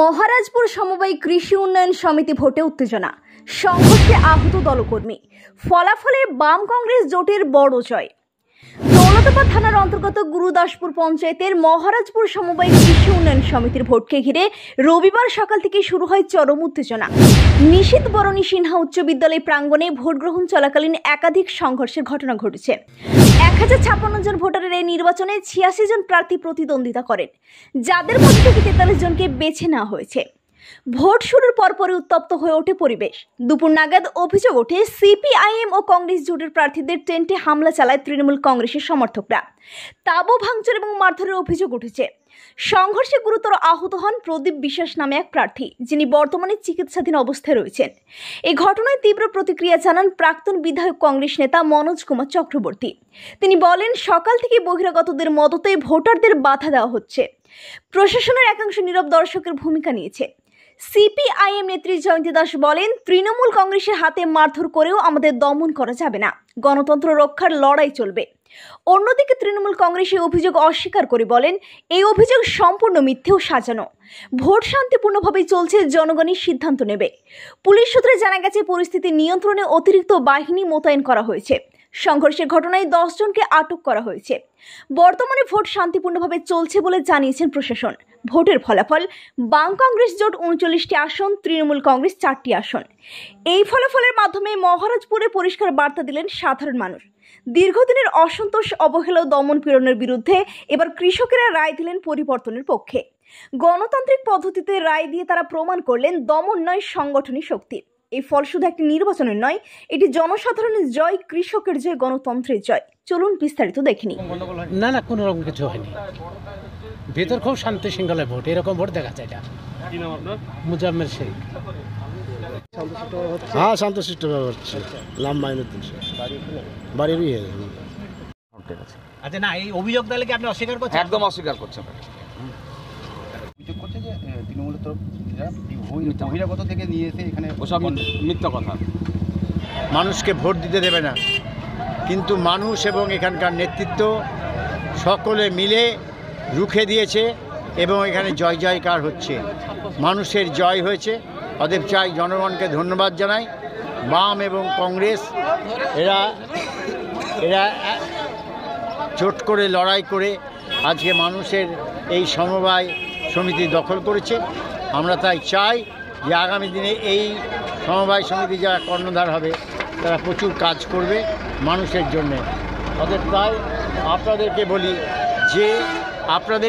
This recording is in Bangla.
মহারাজপুর সমবায় কৃষি উন্নয়ন সমিতি ভোটে উত্তেজনা, সংঘর্ষে আহত দলকর্মী, ফলাফলে বাম কংগ্রেস জোটের বড় জয়। দৌলতাবাদ থানার অন্তর্গত গুরুদাসপুর পঞ্চায়েতের মহারাজপুর সমবায় কৃষি উন্নয়ন সমিতির ভোটকে ঘিরে রবিবার সকাল থেকে শুরু হয় চরম উত্তেজনা। নিশীথ বরণী সিনহা উচ্চ বিদ্যালয় প্রাঙ্গণে ভোট গ্রহণ চলাকালীন একাধিক সংঘর্ষের ঘটনা ঘটেছে। 1056 জন ভোটারের এই নির্বাচনে 86 জন প্রার্থী প্রতিদ্বন্দ্বিতা করেন, যাদের মধ্যে থেকে 43 জনকে বেছে নেওয়া হয়েছে। ভোট শুরুর পরপরই উত্তপ্ত হয়ে ওঠে পরিবেশ। দুপুর নাগাদ অভিযোগ ওঠে সিপিআইএম ও কংগ্রেস জোটের প্রার্থীদের টেন্টে হামলা চালায় তৃণমূল কংগ্রেসের সমর্থকরা। তাবু ভাঙচুর এবং মারধরের অভিযোগ উঠেছে। সংঘর্ষে গুরুতর আহত হন প্রদীপ বিশ্বাস নামে এক প্রার্থী, যিনি বর্তমানে চিকিৎসাধীন অবস্থায় রয়েছেন। এই ঘটনায় তীব্র প্রতিক্রিয়া জানান প্রাক্তন বিধায়ক কংগ্রেস নেতা মনোজ কুমার চক্রবর্তী। তিনি বলেন, সকাল থেকে বহিরাগতদের মদতে ভোটারদের বাধা দেওয়া হচ্ছে। প্রশাসনের একাংশ নীরব দর্শকের ভূমিকা নিয়েছে। সিপিআইএম নেত্রী জয়ন্তী দাস বলেন, তৃণমূল কংগ্রেসের হাতে মারধর করেও আমাদের দমন করা যাবে না, গণতন্ত্র রক্ষার লড়াই চলবে। অন্যদিকে তৃণমূল কংগ্রেস এই অভিযোগ অস্বীকার করে বলেন, এই অভিযোগ সম্পূর্ণ মিথ্যে ও সাজানো। ভোট শান্তিপূর্ণভাবে চলছে, জনগণই সিদ্ধান্ত নেবে। পুলিশ সূত্রে জানা গেছে, পরিস্থিতি নিয়ন্ত্রণে অতিরিক্ত বাহিনী মোতায়েন করা হয়েছে। সংঘর্ষের ঘটনায় 10 জনকে আটক করা হয়েছে। বর্তমানে ভোট শান্তিপূর্ণভাবে চলছে বলে জানিয়েছেন প্রশাসন। ভোটের ফলাফল, বাম কংগ্রেস জোট 39টি আসন, তৃণমূল কংগ্রেস 4টি আসন। এই ফলাফলের মাধ্যমে মহারাজপুরে পরিষ্কার বার্তা দিলেন সাধারণ মানুষ। দীর্ঘদিনের অসন্তোষ, অবহেলা ও দমন পীড়নের বিরুদ্ধে এবার কৃষকেরা রায় দিলেন পরিবর্তনের পক্ষে। গণতান্ত্রিক পদ্ধতিতে রায় দিয়ে তারা প্রমাণ করলেন দমন নয়, সংগঠনী শক্তি। এই ফল শুধু একটি নির্বাচনের নয়, এটি জনসাধারণের জয়, কৃষকের জয়, গণতন্ত্রের জয়। চলুন বিস্তারিত দেখে নিই। না কোনো রকম কিছু হয়নি। ভেতর খুব শান্তি শৃঙ্খলায় ভোট, এরকম ভোট দেখা যায় না। মুজাম্মেল শেখ। হ্যাঁ, শান্তশিষ্টভাবে হচ্ছে। নাম মাইনুদ্দিন বাড়িরই। আচ্ছা, না এই অভিযোগ তাহলে কি আপনি অস্বীকার করছেন? একদম অস্বীকার করছেন। অভিযোগ করছে যে তৃণমূলের তরফ বহিরাগত থেকে নিয়ে এসে এখানে ওসব মিথ্যা কথা। মানুষকে ভোট দিতে দেবে না, কিন্তু মানুষ এবং এখানকার নেতৃত্ব সকলে মিলে রুখে দিয়েছে এবং এখানে জয় জয়কার হচ্ছে। মানুষের জয় হয়েছে। অতএব চাই জনগণকে ধন্যবাদ জানাই। বাম এবং কংগ্রেস এরা জোট করে লড়াই করে আজকে মানুষের এই সমবায় সমিতি দখল করেছে। আমরা তাই চাই যে আগামী দিনে এই সমবায় সমিতি যারা কর্ণধার হবে, তারা প্রচুর কাজ করবে মানুষের জন্যে। অতএব তাই আপনাদেরকে বলি যে আপনাদের